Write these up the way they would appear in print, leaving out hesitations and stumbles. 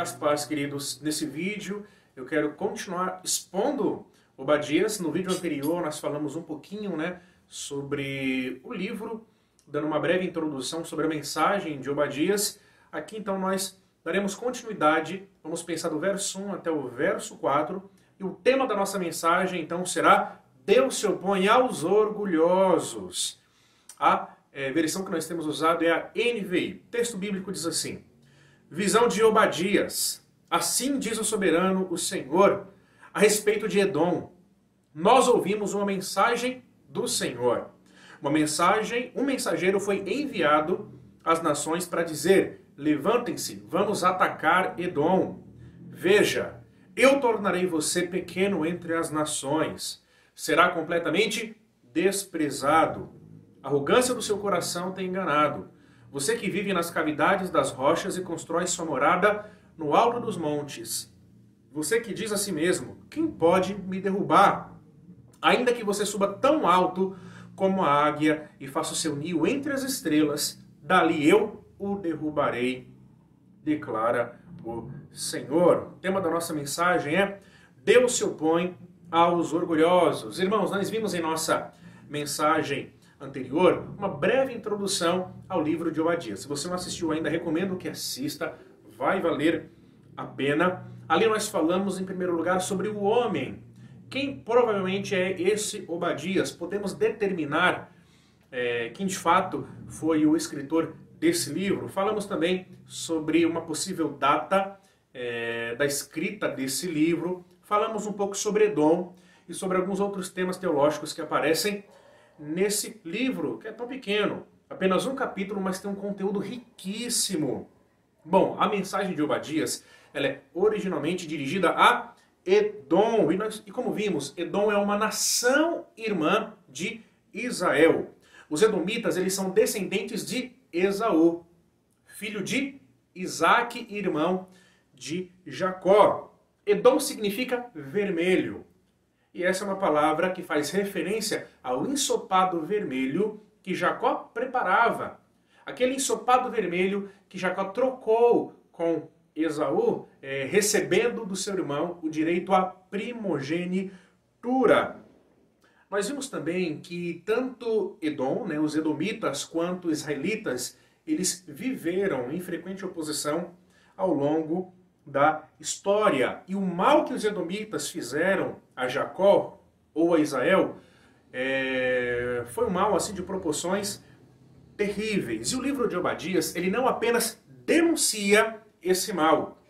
Graças a paz, queridos. Nesse vídeo eu quero continuar expondo Obadias. No vídeo anterior nós falamos um pouquinho, sobre o livro, dando uma breve introdução sobre a mensagem de Obadias. Aqui então nós daremos continuidade, vamos pensar do verso 1 até o verso 4. E o tema da nossa mensagem então será: Deus se opõe aos orgulhosos. A versão que nós temos usado é a NVI. O texto bíblico diz assim: Visão de Obadias. Assim diz o soberano, o Senhor, a respeito de Edom. Nós ouvimos uma mensagem do Senhor. Um mensageiro foi enviado às nações para dizer: levantem-se, vamos atacar Edom. Veja, eu tornarei você pequeno entre as nações. Será completamente desprezado. A arrogância do seu coração tem enganado. Você que vive nas cavidades das rochas e constrói sua morada no alto dos montes. Você que diz a si mesmo: quem pode me derrubar? Ainda que você suba tão alto como a águia e faça o seu ninho entre as estrelas, dali eu o derrubarei, declara o Senhor. O tema da nossa mensagem é: Deus se opõe aos orgulhosos. Irmãos, nós vimos em nossa mensagem anterior uma breve introdução ao livro de Obadias. Se você não assistiu ainda, recomendo que assista, vai valer a pena. Ali nós falamos em primeiro lugar sobre o homem. Quem provavelmente é esse Obadias? Podemos determinar quem de fato foi o escritor desse livro. Falamos também sobre uma possível data da escrita desse livro. Falamos um pouco sobre Edom e sobre alguns outros temas teológicos que aparecem nesse livro, que é tão pequeno. Apenas um capítulo, mas tem um conteúdo riquíssimo. Bom, a mensagem de Obadias, ela é originalmente dirigida a Edom. E como vimos, Edom é uma nação irmã de Israel. Os edomitas, eles são descendentes de Esaú, filho de Isaac e irmão de Jacó. Edom significa vermelho. E essa é uma palavra que faz referência ao ensopado vermelho que Jacó preparava. Aquele ensopado vermelho que Jacó trocou com Esaú, recebendo do seu irmão o direito à primogenitura. Nós vimos também que tanto Edom, os edomitas, quanto os israelitas, eles viveram em frequente oposição ao longo da história. E o mal que os edomitas fizeram a Jacó ou a Israel foi um mal assim de proporções terríveis. E o livro de Obadias, ele não apenas denuncia esse mal,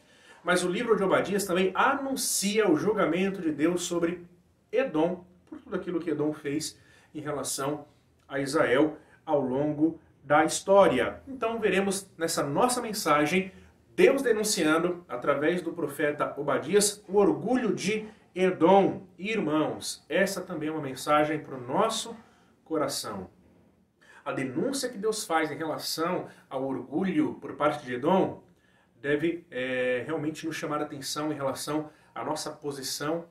mas o livro de Obadias também anuncia o julgamento de Deus sobre Edom, por tudo aquilo que Edom fez em relação a Israel ao longo da história. Então veremos nessa nossa mensagem Deus denunciando, através do profeta Obadias, o orgulho de Edom. E, irmãos, essa também é uma mensagem para o nosso coração. A denúncia que Deus faz em relação ao orgulho por parte de Edom deve realmente nos chamar a atenção em relação à nossa posição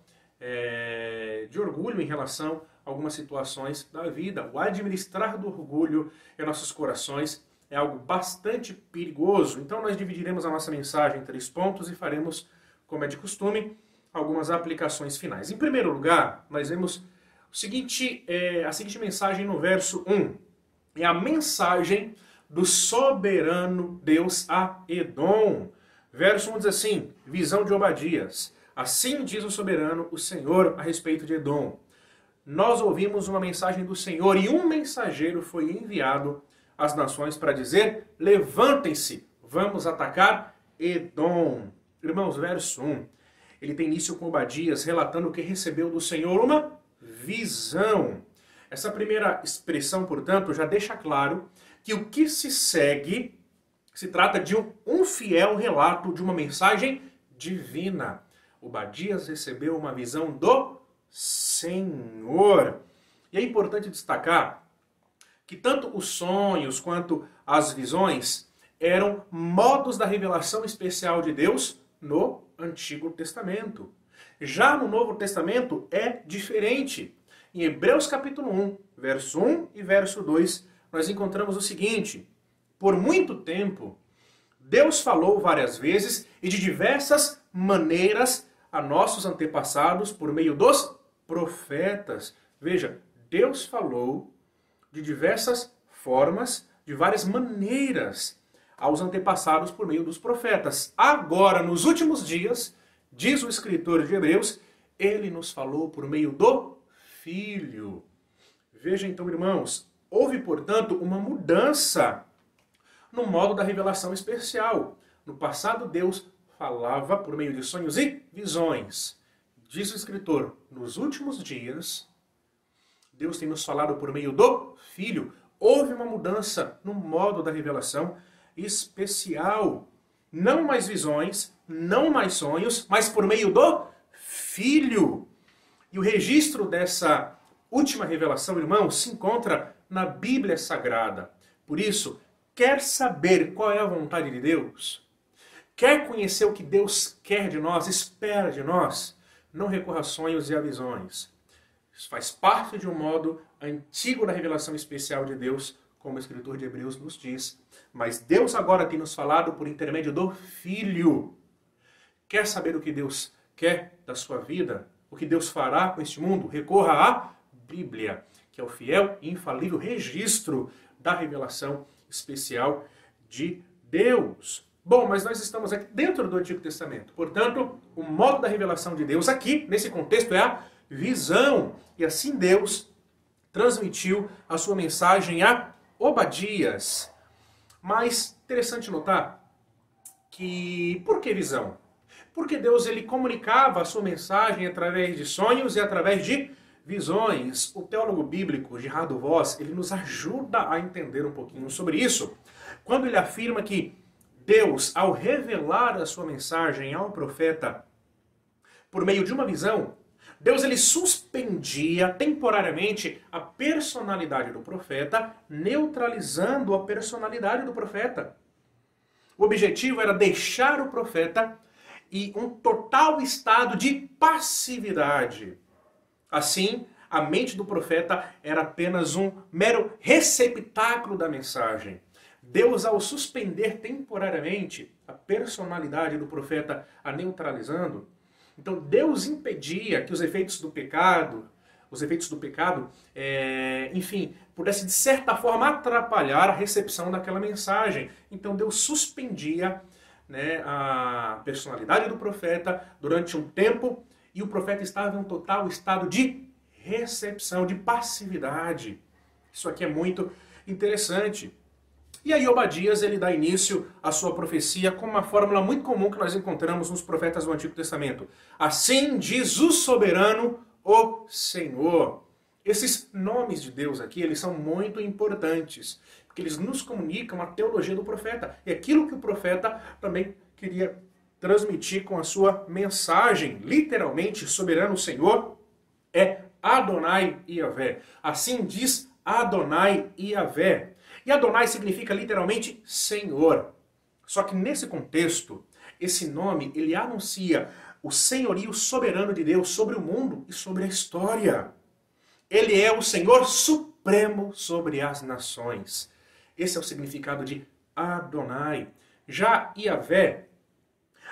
de orgulho em relação a algumas situações da vida. O administrar do orgulho em nossos corações é algo bastante perigoso. Então nós dividiremos a nossa mensagem em 3 pontos e faremos, como é de costume, algumas aplicações finais. Em primeiro lugar, nós vemos a seguinte mensagem no verso 1. É a mensagem do soberano Deus a Edom. Verso 1 diz assim: visão de Obadias. Assim diz o soberano, o Senhor, a respeito de Edom. Nós ouvimos uma mensagem do Senhor e um mensageiro foi enviado às nações para dizer: levantem-se, vamos atacar Edom. Irmãos, verso 1, ele tem início com Obadias relatando que recebeu do Senhor uma visão. Essa primeira expressão, portanto, já deixa claro que o que se segue se trata de um fiel relato de uma mensagem divina. Obadias recebeu uma visão do Senhor. E é importante destacar que tanto os sonhos quanto as visões eram modos da revelação especial de Deus no Antigo Testamento. Já no Novo Testamento é diferente. Em Hebreus capítulo 1, verso 1 e verso 2, nós encontramos o seguinte: por muito tempo Deus falou várias vezes e de diversas maneiras a nossos antepassados por meio dos profetas. Veja, Deus falou de diversas formas, de várias maneiras aos antepassados por meio dos profetas. Agora, nos últimos dias, diz o escritor de Hebreus, ele nos falou por meio do Filho. Veja então, irmãos, houve, portanto, uma mudança no modo da revelação especial. No passado, Deus falava por meio de sonhos e visões. Diz o escritor, nos últimos dias, Deus tem nos falado por meio do Filho. Houve uma mudança no modo da revelação especial. Não mais visões, não mais sonhos, mas por meio do Filho. E o registro dessa última revelação, irmão, se encontra na Bíblia Sagrada. Por isso, quer saber qual é a vontade de Deus? Quer conhecer o que Deus quer de nós, espera de nós? Não recorra a sonhos e a visões. Isso faz parte de um modo antigo da revelação especial de Deus, como o escritor de Hebreus nos diz. Mas Deus agora tem nos falado por intermédio do Filho. Quer saber o que Deus quer da sua vida? O que Deus fará com este mundo? Recorra à Bíblia, que é o fiel e infalível registro da revelação especial de Deus. Bom, mas nós estamos aqui dentro do Antigo Testamento. Portanto, o modo da revelação de Deus aqui, nesse contexto, é a visão. E assim Deus transmitiu a sua mensagem a Obadias. Mas interessante notar que, por que visão? Porque Deus ele comunicava a sua mensagem através de sonhos e através de visões. O teólogo bíblico Gerardo Voss, ele nos ajuda a entender um pouquinho sobre isso, quando ele afirma que Deus, ao revelar a sua mensagem ao profeta por meio de uma visão, Deus ele suspendia temporariamente a personalidade do profeta, neutralizando a personalidade do profeta. O objetivo era deixar o profeta em um total estado de passividade. Assim, a mente do profeta era apenas um mero receptáculo da mensagem. Deus, ao suspender temporariamente a personalidade do profeta, a neutralizando, então Deus impedia que os efeitos do pecado, enfim, pudesse de certa forma atrapalhar a recepção daquela mensagem. Então Deus suspendia, a personalidade do profeta durante um tempo e o profeta estava em um total estado de recepção, de passividade. Isso aqui é muito interessante. E aí Obadias ele dá início à sua profecia com uma fórmula muito comum que nós encontramos nos profetas do Antigo Testamento. Assim diz o soberano, o Senhor. Esses nomes de Deus aqui, eles são muito importantes, porque eles nos comunicam a teologia do profeta. E aquilo que o profeta também queria transmitir com a sua mensagem, literalmente, soberano Senhor, é Adonai Yahvé. Assim diz Adonai Yahvé. E Adonai significa literalmente Senhor. Só que nesse contexto, esse nome, ele anuncia o senhorio soberano de Deus sobre o mundo e sobre a história. Ele é o Senhor supremo sobre as nações. Esse é o significado de Adonai. Já Yahvé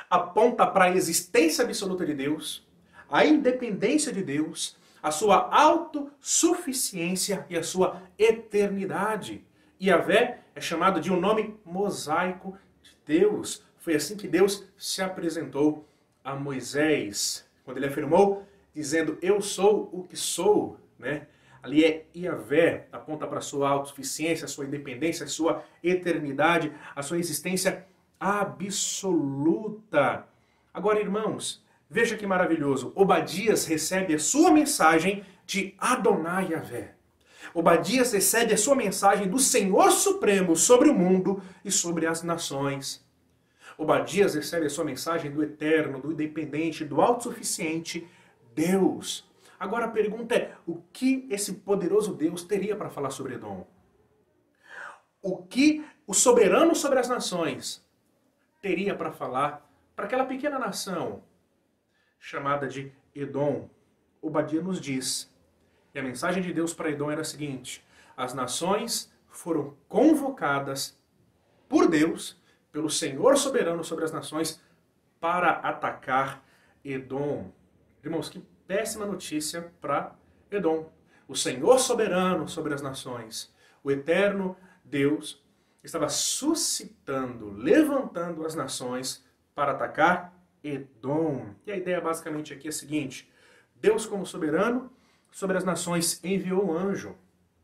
aponta para a existência absoluta de Deus, a independência de Deus, a sua autossuficiência e a sua eternidade. Yahvé é chamado de um nome mosaico de Deus. Foi assim que Deus se apresentou a Moisés, quando ele afirmou, dizendo, eu sou o que sou. Ali é Yahvé, aponta para a sua autossuficiência, a sua independência, a sua eternidade, a sua existência absoluta. Agora, irmãos, veja que maravilhoso. Obadias recebe a sua mensagem de Adonai Yahvé. Obadias recebe a sua mensagem do Senhor Supremo sobre o mundo e sobre as nações. Obadias recebe a sua mensagem do eterno, do independente, do autossuficiente Deus. Agora a pergunta é, o que esse poderoso Deus teria para falar sobre Edom? O que o soberano sobre as nações teria para falar para aquela pequena nação chamada de Edom? Obadias nos diz, e a mensagem de Deus para Edom era a seguinte, as nações foram convocadas por Deus pelo Senhor soberano sobre as nações para atacar Edom. Irmãos, que péssima notícia para Edom. O Senhor soberano sobre as nações, o eterno Deus, estava suscitando, levantando as nações para atacar Edom. E a ideia basicamente aqui é a seguinte: Deus, como soberano sobre as nações, enviou um anjo,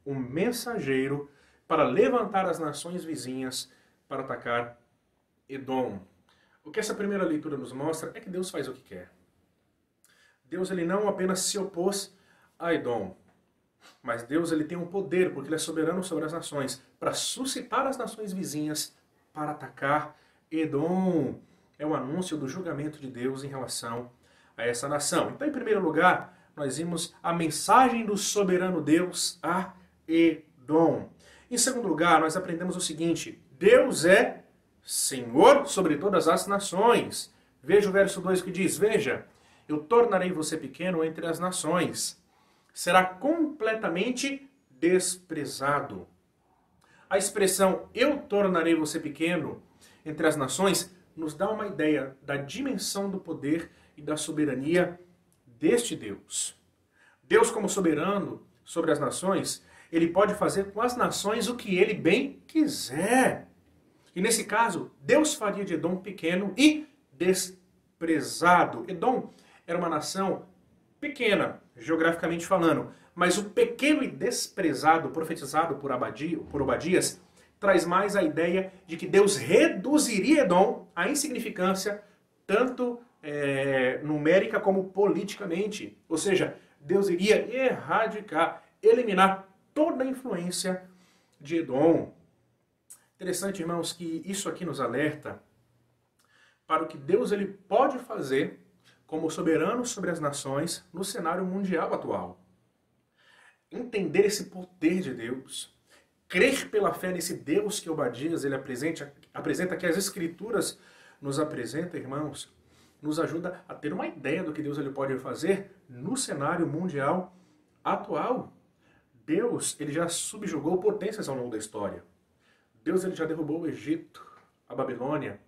um mensageiro, para levantar as nações vizinhas para atacar Edom. O que essa primeira leitura nos mostra é que Deus faz o que quer. Deus ele não apenas se opôs a Edom, mas Deus ele tem um poder, porque ele é soberano sobre as nações, para suscitar as nações vizinhas para atacar Edom. É o anúncio do julgamento de Deus em relação a essa nação. Então, em primeiro lugar, nós vimos a mensagem do soberano Deus a Edom. Em segundo lugar, nós aprendemos o seguinte: Deus é Senhor sobre todas as nações. Veja o verso 2 que diz: veja, eu tornarei você pequeno entre as nações. Será completamente desprezado. A expressão eu tornarei você pequeno entre as nações nos dá uma ideia da dimensão do poder e da soberania deste Deus. Deus, como soberano sobre as nações, ele pode fazer com as nações o que ele bem quiser. E nesse caso, Deus faria de Edom pequeno e desprezado. Edom era uma nação pequena, geograficamente falando, mas o pequeno e desprezado profetizado por Obadias traz mais a ideia de que Deus reduziria Edom à insignificância, tanto numérica como politicamente. Ou seja, Deus iria erradicar, eliminar toda a influência de Edom. Interessante, irmãos, que isso aqui nos alerta para o que Deus ele pode fazer como soberano sobre as nações no cenário mundial atual. Entender esse poder de Deus, crer pela fé nesse Deus que Obadias ele apresenta, que as Escrituras nos apresentam, irmãos, nos ajuda a ter uma ideia do que Deus ele pode fazer no cenário mundial atual. Deus ele já subjugou potências ao longo da história. Deus ele já derrubou o Egito, a Babilônia,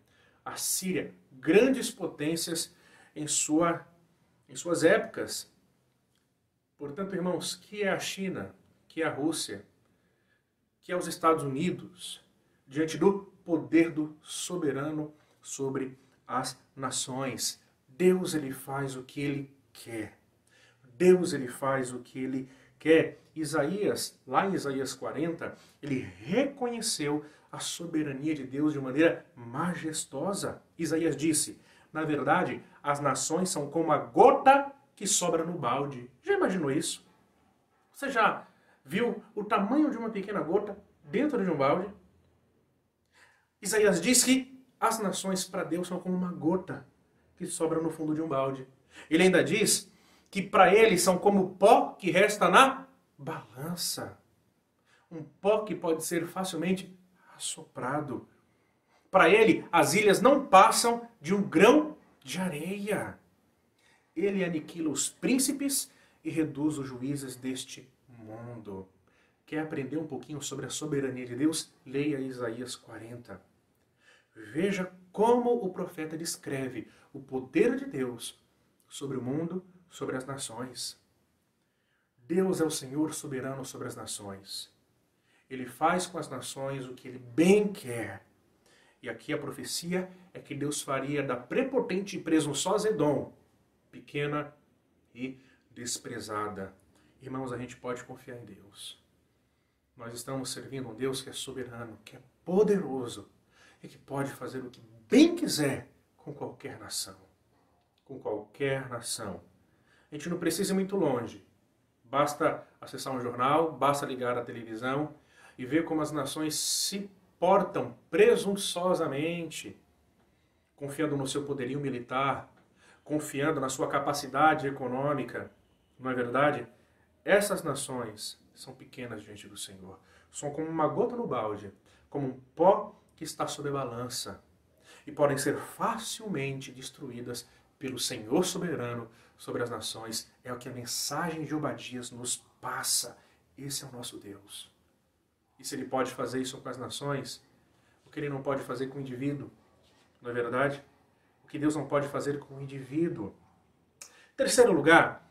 a Síria, grandes potências em suas épocas. Portanto, irmãos, que é a China, que é a Rússia, que é os Estados Unidos, diante do poder do soberano sobre as nações. Deus ele faz o que ele quer. Deus ele faz o que ele quer. Isaías, lá em Isaías 40, ele reconheceu a soberania de Deus de maneira majestosa. Isaías disse: na verdade, as nações são como a gota que sobra no balde. Já imaginou isso? Você já viu o tamanho de uma pequena gota dentro de um balde? Isaías diz que as nações para Deus são como uma gota que sobra no fundo de um balde. Ele ainda diz que para ele são como pó que resta na balança. Um pó que pode ser facilmente assoprado. Para ele, as ilhas não passam de um grão de areia. Ele aniquila os príncipes e reduz os juízes deste mundo. Quer aprender um pouquinho sobre a soberania de Deus? Leia Isaías 40. Veja como o profeta descreve o poder de Deus sobre o mundo, sobre as nações. Deus é o Senhor soberano sobre as nações. Ele faz com as nações o que ele bem quer. E aqui a profecia é que Deus faria da prepotente e presunçosa Edom pequena e desprezada. Irmãos, a gente pode confiar em Deus. Nós estamos servindo um Deus que é soberano, que é poderoso e que pode fazer o que bem quiser com qualquer nação. Com qualquer nação. A gente não precisa ir muito longe. Basta acessar um jornal, basta ligar a televisão e ver como as nações se portam presunçosamente, confiando no seu poderio militar, confiando na sua capacidade econômica. Não é verdade? Essas nações são pequenas diante do Senhor. São como uma gota no balde, como um pó que está sob a balança. E podem ser facilmente destruídas pelo Senhor soberano sobre as nações. É o que a mensagem de Obadias nos passa. Esse é o nosso Deus. E se ele pode fazer isso com as nações, o que ele não pode fazer com o indivíduo. Não é verdade? O que Deus não pode fazer com o indivíduo. Terceiro lugar,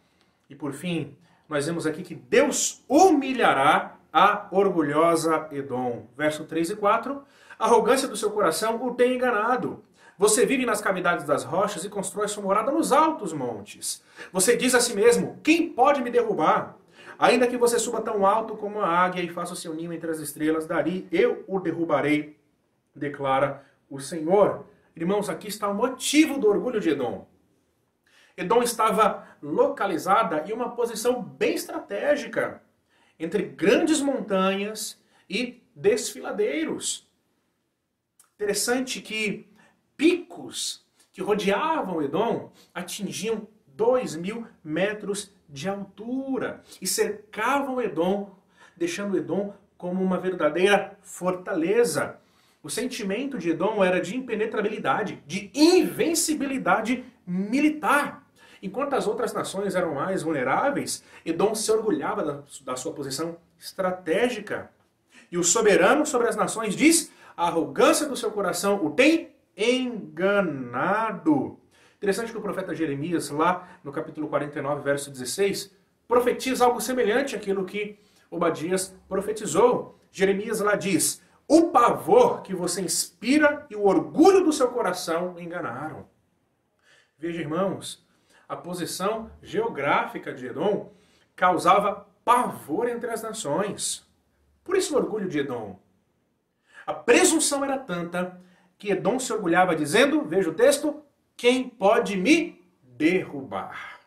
e por fim, nós vemos aqui que Deus humilhará a orgulhosa Edom. Verso 3 e 4. A arrogância do seu coração o tem enganado. Você vive nas cavidades das rochas e constrói sua morada nos altos montes. Você diz a si mesmo, quem pode me derrubar? Ainda que você suba tão alto como a águia e faça o seu ninho entre as estrelas, dali eu o derrubarei, declara o Senhor. Irmãos, aqui está o motivo do orgulho de Edom. Edom estava localizada em uma posição bem estratégica, entre grandes montanhas e desfiladeiros. Interessante que picos que rodeavam Edom atingiam 2.000 metros de altura e cercavam Edom, deixando Edom como uma verdadeira fortaleza. O sentimento de Edom era de impenetrabilidade, de invencibilidade militar. Enquanto as outras nações eram mais vulneráveis, Edom se orgulhava da sua posição estratégica. E o soberano sobre as nações diz, a arrogância do seu coração o tem enganado. Interessante que o profeta Jeremias, lá no capítulo 49, verso 16, profetiza algo semelhante àquilo que Obadias profetizou. Jeremias lá diz, o pavor que você inspira e o orgulho do seu coração me enganaram. Veja, irmãos, a posição geográfica de Edom causava pavor entre as nações. Por isso o orgulho de Edom. A presunção era tanta que Edom se orgulhava dizendo, veja o texto, quem pode me derrubar?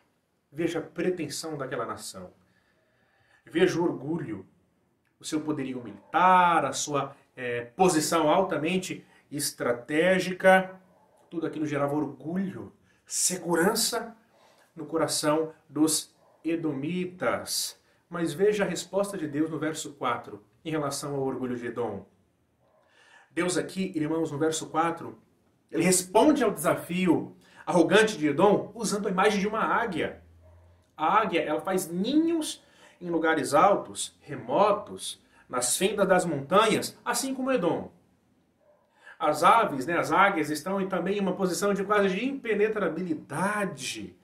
Veja a pretensão daquela nação. Veja o orgulho, o seu poderio militar, a sua posição altamente estratégica. Tudo aquilo gerava orgulho, segurança no coração dos edomitas. Mas veja a resposta de Deus no verso 4, em relação ao orgulho de Edom. Deus aqui, irmãos, no verso 4, ele responde ao desafio arrogante de Edom usando a imagem de uma águia. A águia, ela faz ninhos em lugares altos, remotos, nas fendas das montanhas, assim como Edom. As aves, as águias, estão também em uma posição de quase de impenetrabilidade.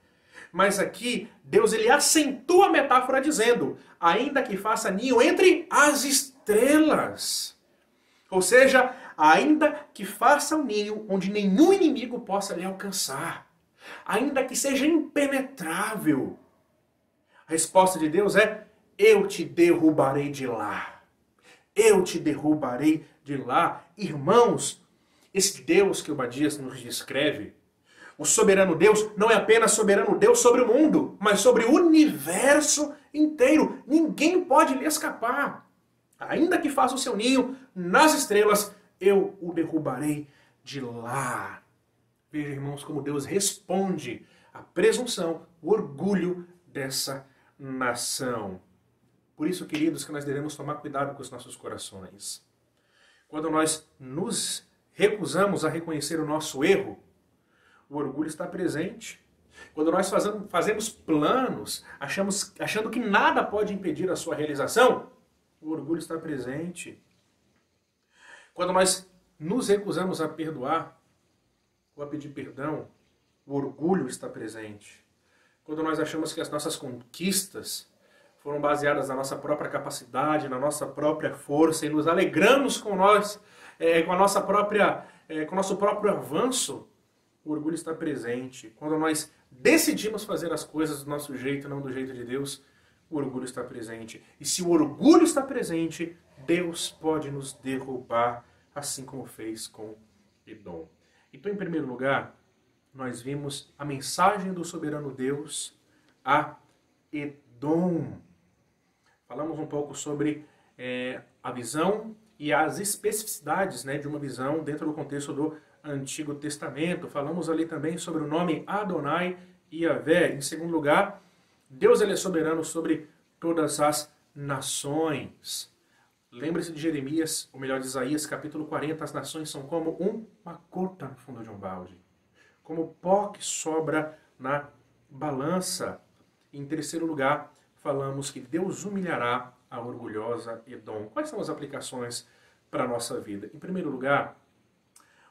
Mas aqui, Deus ele acentua a metáfora dizendo, ainda que faça ninho entre as estrelas. Ou seja, ainda que faça um ninho onde nenhum inimigo possa lhe alcançar. Ainda que seja impenetrável. A resposta de Deus é, eu te derrubarei de lá. Eu te derrubarei de lá. Irmãos, esse Deus que Obadias nos descreve, o soberano Deus, não é apenas soberano Deus sobre o mundo, mas sobre o universo inteiro. Ninguém pode lhe escapar. Ainda que faça o seu ninho nas estrelas, eu o derrubarei de lá. Veja, irmãos, como Deus responde à presunção, o orgulho dessa nação. Por isso, queridos, que nós devemos tomar cuidado com os nossos corações. Quando nós nos recusamos a reconhecer o nosso erro, o orgulho está presente. Quando nós fazemos planos, achando que nada pode impedir a sua realização, o orgulho está presente. Quando nós nos recusamos a perdoar ou a pedir perdão, o orgulho está presente. Quando nós achamos que as nossas conquistas foram baseadas na nossa própria capacidade, na nossa própria força e nos alegramos com com o nosso próprio avanço, o orgulho está presente. Quando nós decidimos fazer as coisas do nosso jeito, não do jeito de Deus, o orgulho está presente. E se o orgulho está presente, Deus pode nos derrubar, assim como fez com Edom. Então, em primeiro lugar, nós vimos a mensagem do soberano Deus a Edom. Falamos um pouco sobre a visão e as especificidades de uma visão dentro do contexto do Antigo Testamento. Falamos ali também sobre o nome Adonai e Yahvé. Em segundo lugar, Deus ele é soberano sobre todas as nações. Lembre-se de Jeremias, ou melhor de Isaías, capítulo 40, as nações são como uma gota no fundo de um balde, como pó que sobra na balança. Em terceiro lugar, falamos que Deus humilhará a orgulhosa Edom. Quais são as aplicações para a nossa vida? Em primeiro lugar,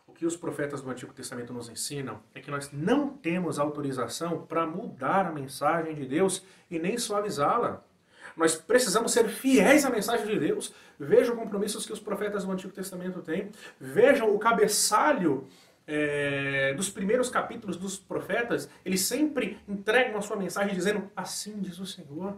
o que os profetas do Antigo Testamento nos ensinam é que nós não temos autorização para mudar a mensagem de Deus e nem suavizá-la. Nós precisamos ser fiéis à mensagem de Deus. Vejam os compromissos que os profetas do Antigo Testamento têm. Vejam o cabeçalho dos primeiros capítulos dos profetas. Eles sempre entregam a sua mensagem dizendo, assim diz o Senhor.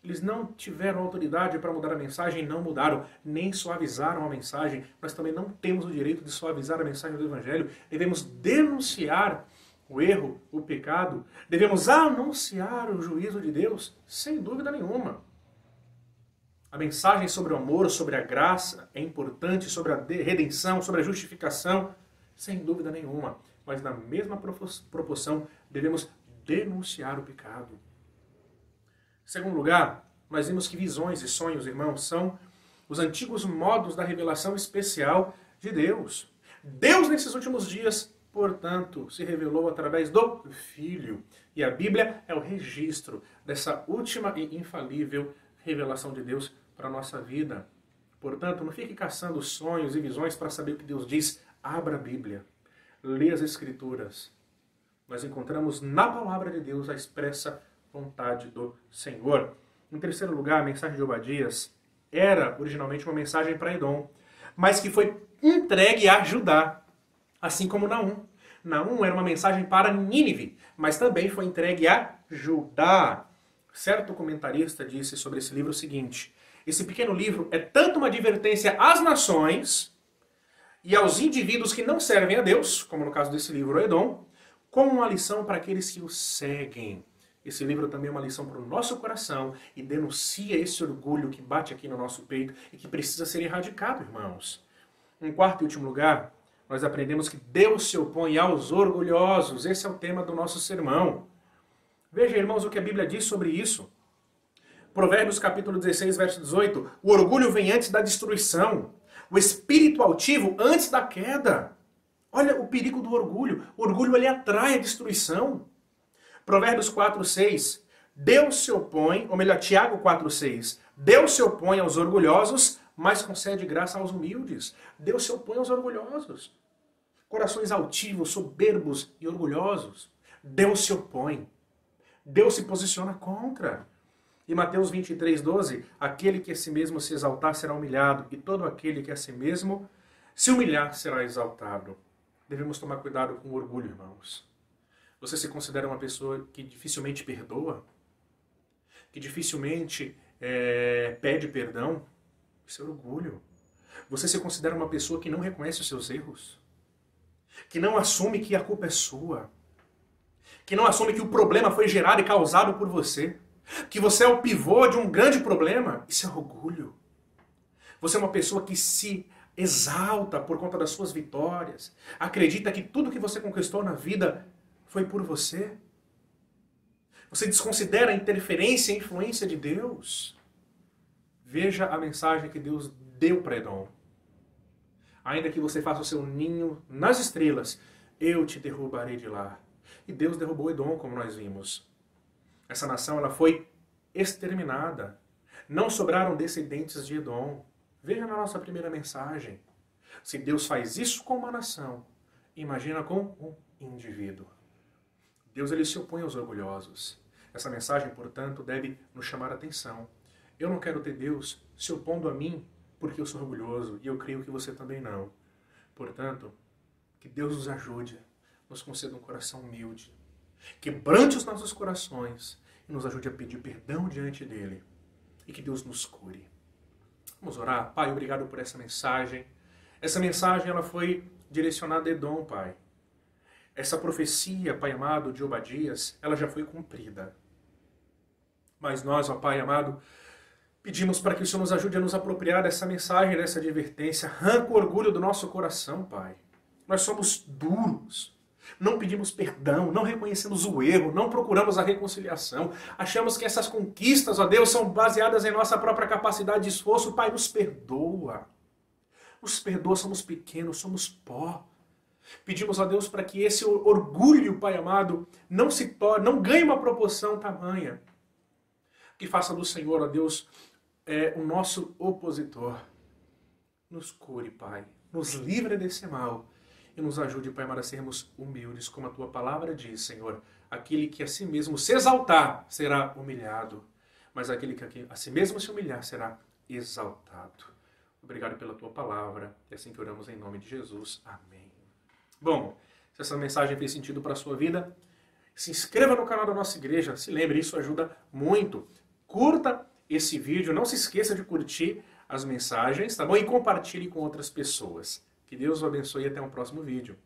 Eles não tiveram autoridade para mudar a mensagem, não mudaram, nem suavizaram a mensagem. Nós também não temos o direito de suavizar a mensagem do Evangelho. Devemos denunciar o erro, o pecado. Devemos anunciar o juízo de Deus, sem dúvida nenhuma. A mensagem sobre o amor, sobre a graça é importante, sobre a redenção, sobre a justificação, sem dúvida nenhuma. Mas na mesma proporção, devemos denunciar o pecado. Em segundo lugar, nós vimos que visões e sonhos, irmãos, são os antigos modos da revelação especial de Deus. Deus, nesses últimos dias, portanto, se revelou através do Filho. E a Bíblia é o registro dessa última e infalível revelação de Deus para a nossa vida. Portanto, não fique caçando sonhos e visões para saber o que Deus diz. Abra a Bíblia. Lê as Escrituras. Nós encontramos na palavra de Deus a expressa vontade do Senhor. Em terceiro lugar, a mensagem de Obadias era originalmente uma mensagem para Edom, mas que foi entregue a Judá, assim como Naum. Naum era uma mensagem para Nínive, mas também foi entregue a Judá. Certo comentarista disse sobre esse livro o seguinte: esse pequeno livro é tanto uma advertência às nações e aos indivíduos que não servem a Deus, como no caso desse livro Edom, como uma lição para aqueles que o seguem. Esse livro também é uma lição para o nosso coração e denuncia esse orgulho que bate aqui no nosso peito e que precisa ser erradicado, irmãos. Em quarto e último lugar, nós aprendemos que Deus se opõe aos orgulhosos. Esse é o tema do nosso sermão. Veja, irmãos, o que a Bíblia diz sobre isso. Provérbios capítulo 16, verso 18. O orgulho vem antes da destruição. O espírito altivo antes da queda. Olha o perigo do orgulho. O orgulho, ele atrai a destruição. Provérbios 4, 6. Deus se opõe, ou melhor, Tiago 4, 6. Deus se opõe aos orgulhosos, mas concede graça aos humildes. Deus se opõe aos orgulhosos. Corações altivos, soberbos e orgulhosos. Deus se opõe. Deus se posiciona contra. E Mateus 23, 12. Aquele que a si mesmo se exaltar será humilhado, e todo aquele que a si mesmo se humilhar será exaltado. Devemos tomar cuidado com o orgulho, irmãos. Você se considera uma pessoa que dificilmente perdoa? Que dificilmente pede perdão? Isso é orgulho. Você se considera uma pessoa que não reconhece os seus erros? Que não assume que a culpa é sua? Que não assume que o problema foi gerado e causado por você? Que você é o pivô de um grande problema? Isso é orgulho. Você é uma pessoa que se exalta por conta das suas vitórias. Acredita que tudo que você conquistou na vida foi por você? Você desconsidera a interferência e a influência de Deus? Veja a mensagem que Deus deu para Edom. Ainda que você faça o seu ninho nas estrelas, eu te derrubarei de lá. E Deus derrubou Edom, como nós vimos. Essa nação, ela foi exterminada. Não sobraram descendentes de Edom. Veja na nossa primeira mensagem. Se Deus faz isso com uma nação, imagina com um indivíduo. Deus, ele se opõe aos orgulhosos. Essa mensagem, portanto, deve nos chamar a atenção. Eu não quero ter Deus se opondo a mim porque eu sou orgulhoso, e eu creio que você também não. Portanto, que Deus nos ajude, nos conceda um coração humilde, quebrante os nossos corações e nos ajude a pedir perdão diante dele, e que Deus nos cure. Vamos orar. Pai, obrigado por essa mensagem. Essa mensagem, ela foi direcionada a Edom, Pai. Essa profecia, Pai amado, de Obadias, ela já foi cumprida. Mas nós, ó Pai amado, pedimos para que o Senhor nos ajude a nos apropriar dessa mensagem, dessa advertência. Arranca o orgulho do nosso coração, Pai. Nós somos duros. Não pedimos perdão, não reconhecemos o erro, não procuramos a reconciliação. Achamos que essas conquistas, ó Deus, são baseadas em nossa própria capacidade de esforço. Pai, nos perdoa. Nos perdoa, somos pequenos, somos pó. Pedimos a Deus para que esse orgulho, Pai amado, não ganhe uma proporção tamanha. Que faça do Senhor, ó Deus, o nosso opositor. nos cure, Pai. Nos livre desse mal. E nos ajude, Pai, a sermos humildes, como a Tua palavra diz, Senhor. Aquele que a si mesmo se exaltar será humilhado, mas aquele que a si mesmo se humilhar será exaltado. Obrigado pela Tua palavra. É assim que oramos em nome de Jesus. Amém. Bom, se essa mensagem fez sentido para a sua vida, se inscreva no canal da nossa igreja. Se lembre, isso ajuda muito. Curta esse vídeo. Não se esqueça de curtir as mensagens, tá bom? E compartilhe com outras pessoas. Que Deus o abençoe e até um próximo vídeo.